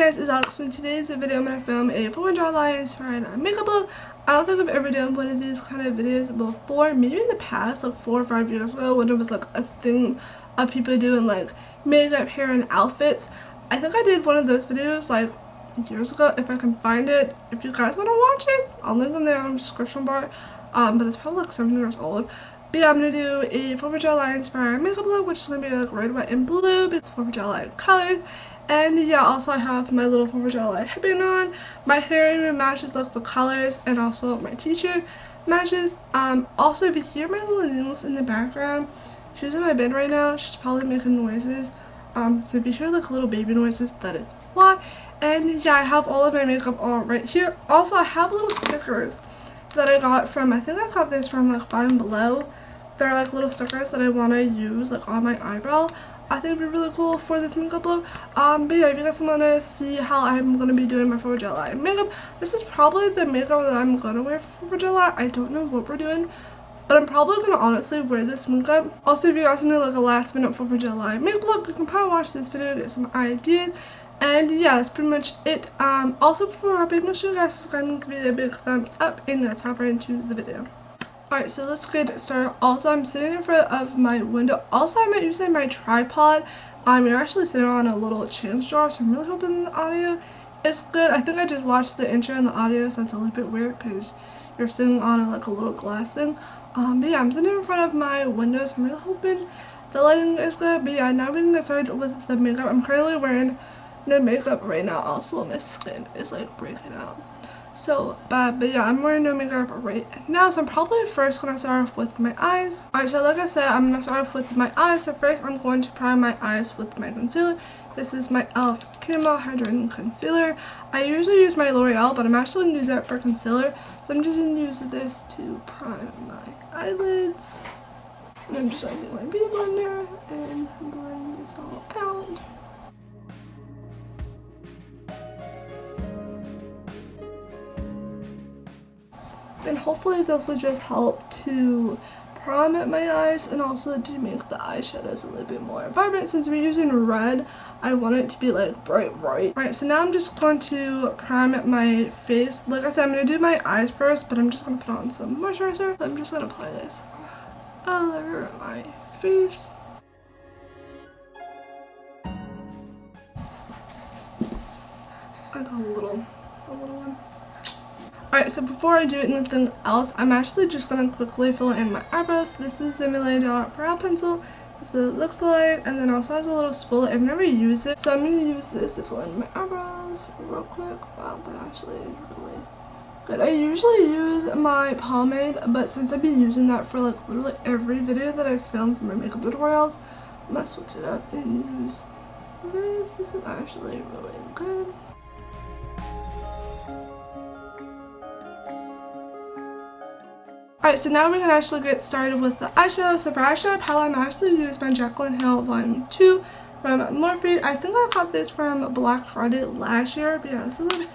guys, it's Alex. In today's video I'm going to film a full jawline inspired makeup look. I don't think I've ever done one of these kind of videos before, maybe in the past like 4 or 5 years ago when it was like a thing of people doing like makeup, hair, and outfits. I think I did one of those videos like years ago. If I can find it, if you guys want to watch it, I'll link them there in the description bar. But it's probably like 7 years old. But yeah, I'm going to do a full jawline inspired makeup look, which is going to be like red, white, and blue because it's full jawline colors. And yeah, also I have my little full jawline headband on. My hair even matches like the colors, and also my t-shirt matches. Also, if you hear my little niece in the background, she's in my bed right now. She's probably making noises. So if you hear like little baby noises, that is why. And yeah, I have all of my makeup all right here. Also, I have little stickers that I got from, I think I got this from like Five Below. They're like little stickers that I want to use like on my eyebrow. I think it'd be really cool for this makeup look. But yeah, if you guys want to see how I'm going to be doing my 4th of July makeup, this is probably the makeup that I'm going to wear for 4th of July. I don't know what we're doing, but I'm probably going to honestly wear this makeup. Also, if you guys need like a last minute 4th of July makeup look, you can probably watch this video to get some ideas. And yeah, that's pretty much it. Also, before I wrap, make sure you guys subscribe and give me a big thumbs up, and let's hop right into the video. Alright, so let's get started. Also, I'm sitting in front of my window. Also, I'm using my tripod. You're actually sitting on a little change jar, so I'm really hoping the audio is good. I think I just watched the intro and the audio, so it's a little bit weird because you're sitting on like a little glass thing. But yeah, I'm sitting in front of my window, so I'm really hoping the lighting is good. But yeah, now we're gonna get started with the makeup. I'm currently wearing no makeup right now. Also, my skin is like breaking out. So, but yeah, I'm wearing no makeup right now, so I'm probably first going to start off with my eyes. Alright, so like I said, I'm going to start off with my eyes. So first, I'm going to prime my eyes with my concealer. This is my e.l.f. Caramel Hydrating Concealer. I usually use my L'Oreal, but I'm actually going to use that for concealer. So I'm just going to use this to prime my eyelids. And I'm just going to get my beauty blender and blend this all out. And hopefully this will just help to prime my eyes and also to make the eyeshadows a little bit more vibrant. Since we're using red, I want it to be like bright. Alright, so now I'm just going to prime my face. Like I said, I'm going to do my eyes first, but I'm just going to put on some moisturizer. So I'm just going to apply this all over my face. I got a little one. Alright, so before I do anything else, I'm actually just going to quickly fill in my eyebrows. This is the $1 Million Brow Pencil. This is what it looks like, and then also has a little spool. I've never used it, so I'm going to use this to fill in my eyebrows real quick. Wow, that actually is really good. I usually use my pomade, but since I've been using that for like literally every video that I've filmed for my makeup tutorials, I'm going to switch it up and use this. This is actually really good. Alright, so now we can actually get started with the eyeshadow. So for eyeshadow palette, I'm actually using my Jaclyn Hill Volume 2 from Morphe. I think I got this from Black Friday last year, but yeah, this is what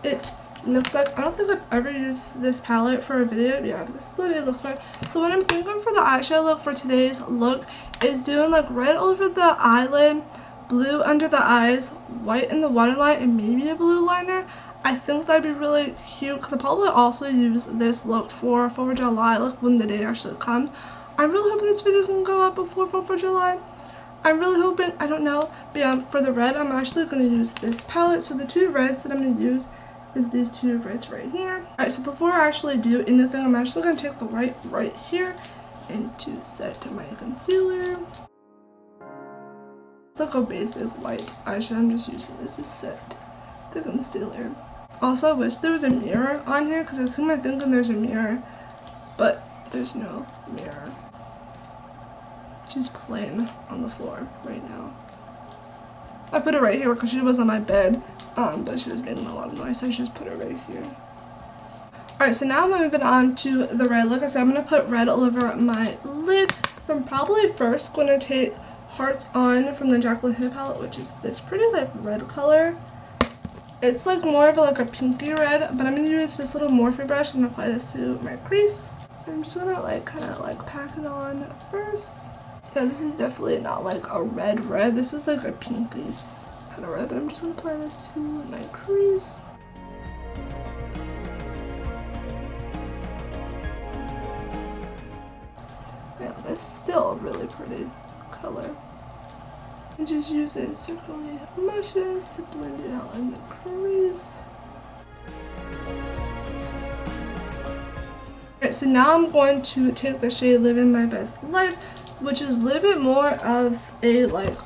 it looks like. I don't think I've ever used this palette for a video, but yeah, this is what it looks like. So what I'm thinking for the eyeshadow look for today's look is doing like red over the eyelid, blue under the eyes, white in the waterline, and maybe a blue liner. I think that'd be really cute because I'll probably also use this look for 4th of July, like when the day actually comes. I'm really hoping this video can go out before 4th of July. I'm really hoping, I don't know. But yeah, for the red, I'm actually going to use this palette. So the 2 reds that I'm going to use is these 2 reds right here. Alright, so before I actually do anything, I'm actually going to take the white right here and to set my concealer. It's like a basic white eyeshadow. I'm just using this to set the concealer. Also, I wish there was a mirror on here because I think I'm thinking there's a mirror, but there's no mirror. She's playing on the floor right now. I put it right here because she was on my bed, but she was making a lot of noise, so I just put it right here. Alright, so now I'm moving on to the red. Like I said, I'm going to put red all over my lid. So I'm probably first going to take Hearts On from the Jaclyn Hill palette, which is this pretty like red color. It's like more of a pinky red, but I'm going to use this little Morphe brush and apply this to my crease. I'm just going to like kind of like pack it on first. Yeah, this is definitely not like a red. This is like a pinky kind of red, but I'm just going to apply this to my crease. Yeah, that's still a really pretty color. And just using circular motions to blend it out in the crease. Alright, so now I'm going to take the shade Living My Best Life, which is a little bit more of a like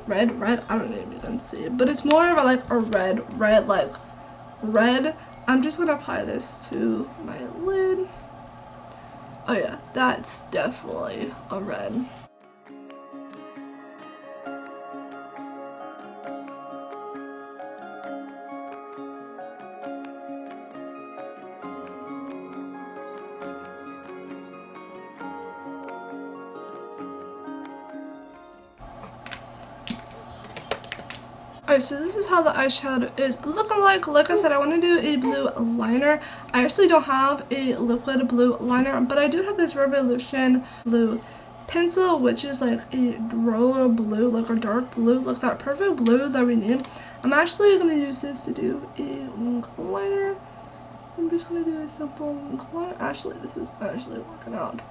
red, I don't know if you can see it, but it's more of a, like a red. I'm just gonna apply this to my lid. Oh yeah, that's definitely a red. Alright, so this is how the eyeshadow is looking like. Like I said, I want to do a blue liner. I actually don't have a liquid blue liner, but I do have this Revolution blue pencil, which is like a roller blue, like a dark blue, like that perfect blue that we need. I'm actually going to use this to do a liner. So I'm just going to do a simple liner. Actually, this is actually working out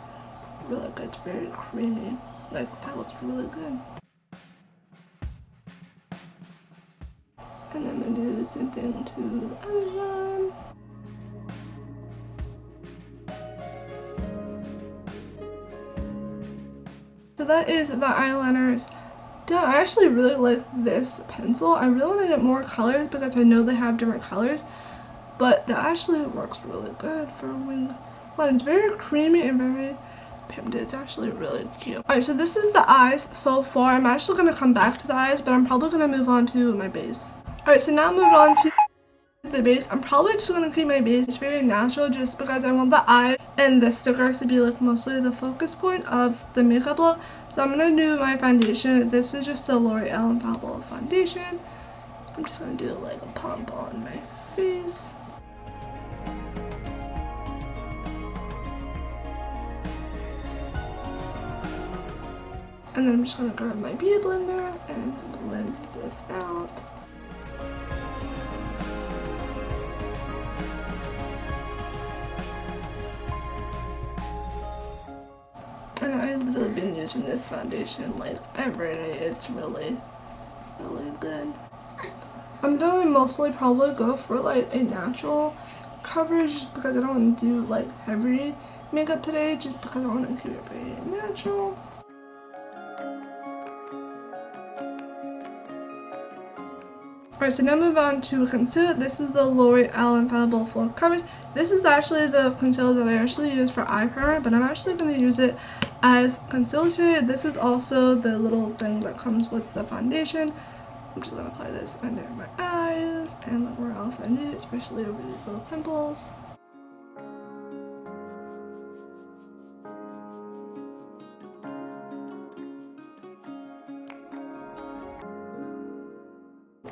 really good. It's very creamy. Like, that looks really good. And then I'm going to do the same thing to the other one. So that is the eyeliners done. I actually really like this pencil. I really want to get more colors because I know they have different colors. But that actually works really good for wing line. It's very creamy and very pimped. It's actually really cute. Alright, so this is the eyes so far. I'm actually going to come back to the eyes, but I'm probably going to move on to my base. Alright, so now moving on to the base. I'm probably just going to keep my base. It's very natural just because I want the eyes and the stickers to be like mostly the focus point of the makeup look. So I'm going to do my foundation. This is just the L'Oreal Infallible foundation. I'm just going to do like a pump on my face. And then I'm just going to grab my beauty blender and blend this out. And I've literally been using this foundation like every day. It's really good. I'm going to mostly probably go for like a natural coverage just because I don't want to do like heavy makeup today, just because I want to keep it very natural. Alright, so now move on to concealer. This is the L'Oreal Infallible Full Coverage. This is actually the concealer that I actually use for eye primer, but I'm actually going to use it as concealer today. This is also the little thing that comes with the foundation. I'm just going to apply this under my eyes and where else I need it, especially over these little pimples.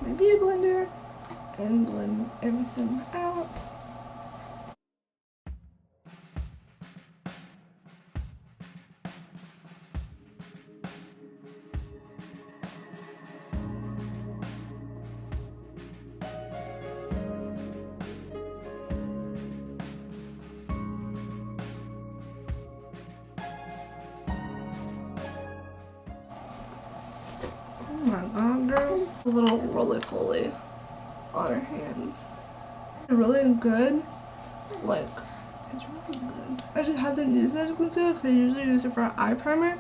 My beauty blender and blend everything out. Oh my god, girl. A little roly-poly on her hands. Really good. Like, it's really good. I just haven't used it as a concealer because I usually use it for eye primer.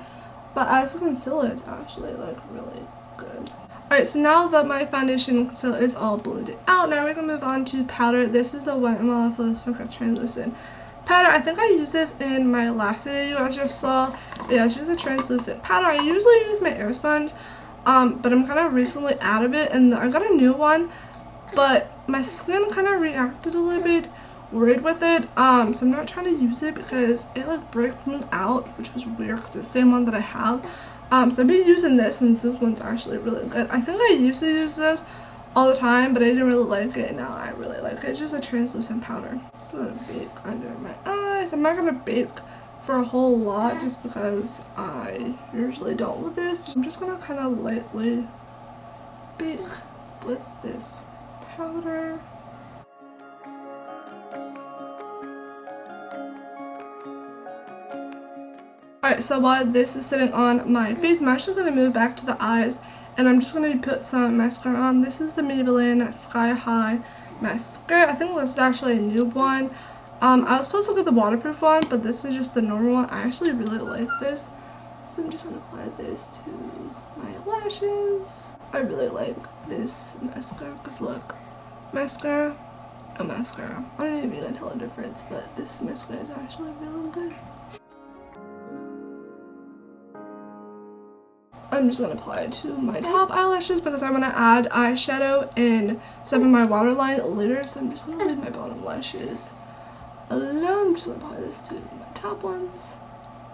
But as a concealer, it's actually like really good. Alright, so now that my foundation and concealer is all blended out, now we're going to move on to powder. This is the Wet n Wild Flawless Focus Translucent powder. I think I used this in my last video you guys just saw. But yeah, it's just a translucent powder. I usually use my air sponge. But I'm kind of recently out of it and I got a new one, but my skin kind of reacted a little bit weird with it, so I'm not trying to use it because it like breaks me out, which was weird because it's the same one that I have. So I've been using this since this one's actually really good. I think I used to use this all the time, but I didn't really like it, and now I really like it. It's just a translucent powder. I'm gonna bake under my eyes. I'm not gonna bake for a whole lot just because I usually don't with this. I'm just gonna kind of lightly bake with this powder. Alright, so while this is sitting on my face, I'm actually going to move back to the eyes, and I'm just going to put some mascara on. This is the Maybelline Sky High mascara. I think this is actually a new one. I was supposed to get the waterproof one, but this is just the normal one. I actually really like this, so I'm just going to apply this to my lashes. I really like this mascara because look, mascara, a mascara. I don't even know tell the difference, but this mascara is actually really good. I'm just going to apply it to my top eyelashes because I'm going to add eyeshadow and some of my waterline later, so I'm just going to leave my bottom lashes alone. I'm just going to apply this to my top ones.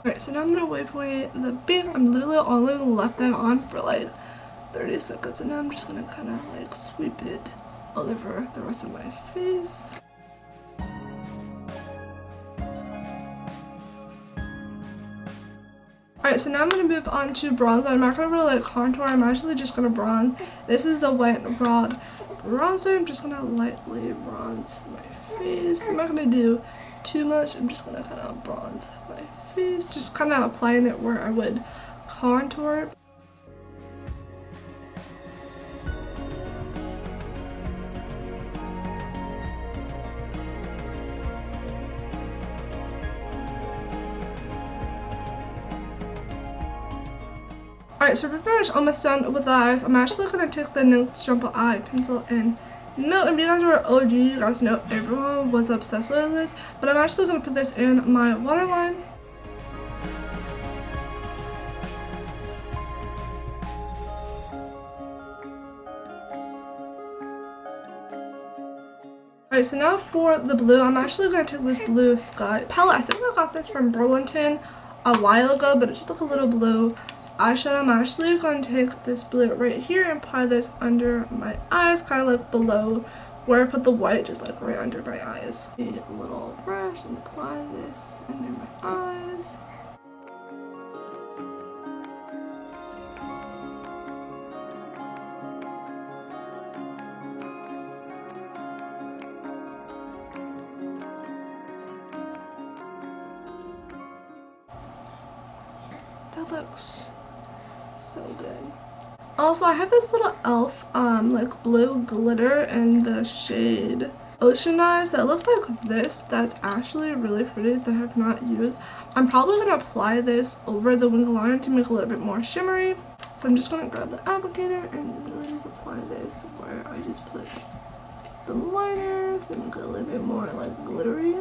Alright, so now I'm going to wipe away the base. I'm literally only left that on for like 30 seconds, and now I'm just going to kind of like sweep it all over the rest of my face. Alright, so now I'm going to move on to bronzer. I'm not going to really like contour, I'm actually just going to bronze. This is the Wet n Wild bronzer. I'm just going to lightly bronze my face. I'm not going to do too much, I'm just going to kind of bronze my face. Just kind of applying it where I would contour. Alright, so we're pretty much almost done with the eyes. I'm actually going to take the NYX Jumbo Eye Pencil and no, if you guys were OG, you guys know everyone was obsessed with this, but I'm actually going to put this in my waterline. Alright, so now for the blue, I'm actually going to take this blue sky palette. I think I got this from Burlington a while ago, but it's just like a little blue eyeshadow. I'm actually going to take this blue right here and apply this under my eyes, kind of like below where I put the white, just like right under my eyes. A little brush and apply this under my eyes. That looks so good. Also, I have this little e.l.f. like blue glitter in the shade Ocean Eyes that looks like this. That's actually really pretty that I have not used. I'm probably going to apply this over the wing liner to make it a little bit more shimmery. So I'm just going to grab the applicator and really just apply this where I just put the liner to make it a little bit more like glittery.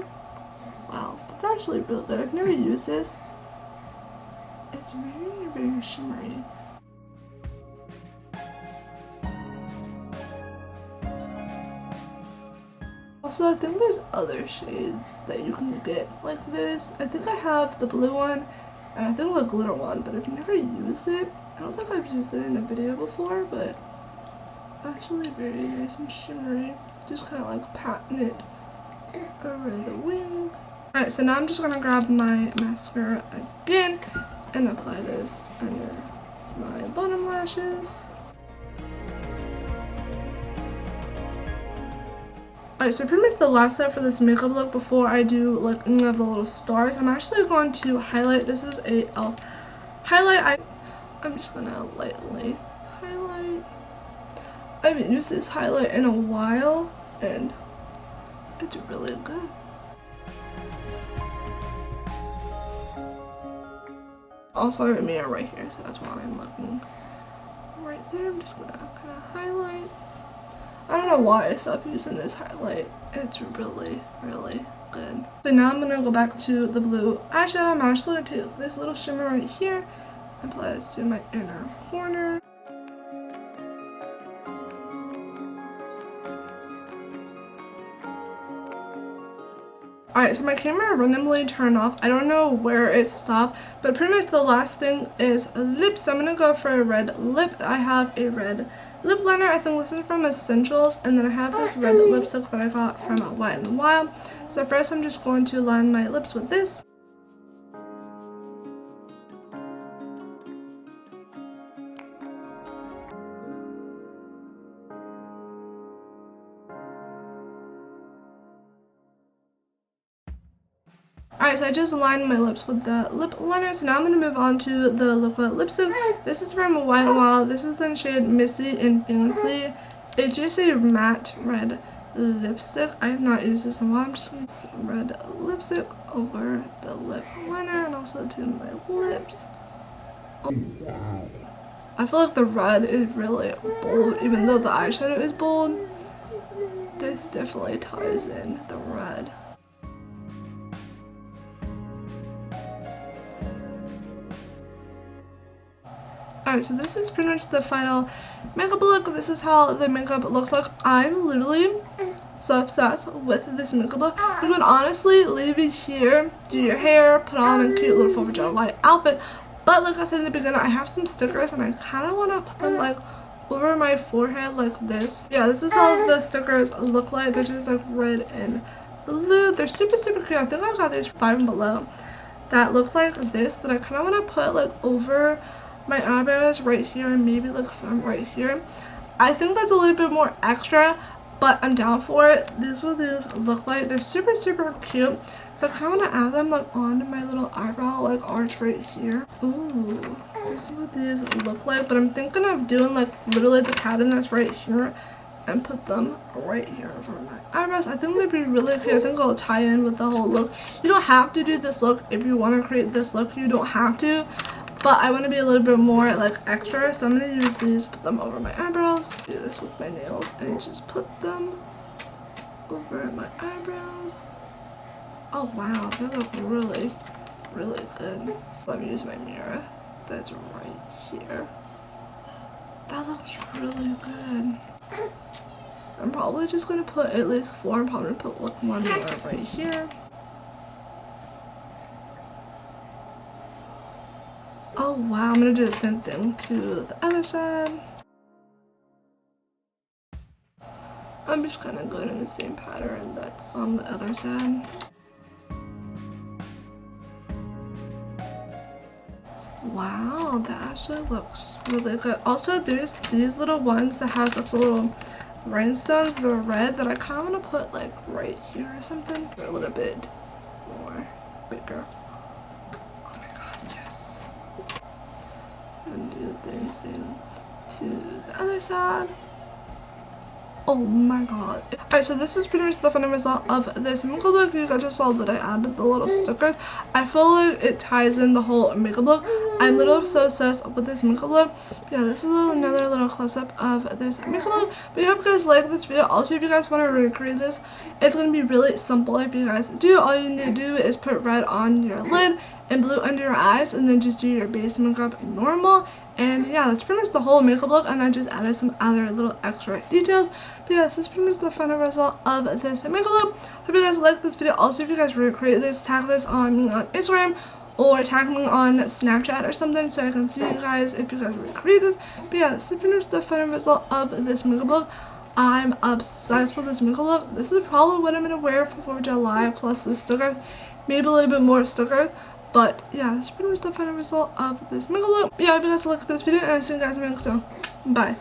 Wow, that's actually really good. I've never used this. It's very, very shimmery. Also, I think there's other shades that you can get like this. I think I have the blue one and I think the glitter one, but I've never used it. I don't think I've used it in a video before, but actually very nice and shimmery. Just kind of like patting it over the wing. Alright, so now I'm just going to grab my mascara again and apply this under my bottom lashes. Alright, so pretty much the last step for this makeup look before I do like any of the little stars, I'm actually going to highlight. This is a e.l.f. highlight. I'm just going to lightly highlight. I haven't used this highlight in a while and it's really good. Also, I have a mirror right here, so that's why I'm looking right there. I'm just gonna kind of highlight. I don't know why I stopped using this highlight. It's really, really good. So now I'm gonna go back to the blue eyeshadow. I'm actually gonna take this little shimmer right here and apply this to my inner corner. Alright, so my camera randomly turned off. I don't know where it stopped, but pretty much the last thing is lips. So I'm going to go for a red lip. I have a red lip liner. I think this is from Essentials. And then I have this red lipstick that I got from Wet n Wild. So first I'm just going to line my lips with this. Alright, so I just lined my lips with the lip liner, so now I'm going to move on to the liquid lipstick. This is from Wet n Wild. This is in shade Missy and Fancy. It's just a matte red lipstick. I have not used this in a while. I'm just going to use red lipstick over the lip liner and also to my lips. I feel like the red is really bold, even though the eyeshadow is bold. This definitely ties in the red. Alright, so this is pretty much the final makeup look. This is how the makeup looks like. I'm literally so obsessed with this makeup look. You would honestly leave it here, do your hair, put on a cute little Forever Gel Light outfit. But like I said in the beginning, I have some stickers and I kind of want to put them like over my forehead like this. Yeah, this is how the stickers look like. They're just like red and blue. They're super cute. I think I got these from Five Below that look like this, that I kind of want to put like over my eyebrows right here and maybe like some right here. I think that's a little bit more extra, but I'm down for it. This is what these look like. They're super cute. So I kind of want to add them like onto my little eyebrow like arch right here. Ooh, this is what these look like. But I'm thinking of doing like literally the pattern that's right here and put them right here over my eyebrows. I think they'd be really cute. I think it'll tie in with the whole look. You don't have to do this look if you want to create this look. You don't have to. But I want to be a little bit more like extra, so I'm going to use these, put them over my eyebrows. Do this with my nails and just put them over my eyebrows. Oh wow, they look really good. Let me use my mirror. That's right here. That looks really good. I'm probably just going to put at least 4. I'm probably going to put like 1 more right here. Oh wow, I'm gonna do the same thing to the other side. I'm just kind of going in the same pattern that's on the other side. Wow, that actually looks really good. Also, there's these little ones that has like little rhinestones that are red that I kind of want to put like right here or something. They're a little bit more bigger. And do the same thing to the other side. Oh my god. Alright, so this is pretty much the final result of this makeup look. You guys just saw that I added the little stickers. I feel like it ties in the whole makeup look. I'm literally so obsessed with this makeup look. Yeah, this is another little close-up of this makeup look. But I hope you guys like this video. Also, if you guys want to recreate this, it's going to be really simple. If you guys do, all you need to do is put red on your lid and blue under your eyes, and then just do your base makeup normal. And yeah, that's pretty much the whole makeup look, and I just added some other little extra details. But yeah, this is pretty much the final result of this makeup look. Hope you guys liked this video. Also, if you guys recreate this, tag this on Instagram or tag me on Snapchat or something so I can see you guys if you guys recreate this. But yeah, this is pretty much the final result of this makeup look. I'm obsessed with this makeup look. This is probably what I'm going to wear for 4th of July, plus the stickers, maybe a little bit more stickers. But yeah, that's pretty much the final result of this makeup look. But yeah, I hope you guys liked this video, and I'll see you guys in the next one. Bye.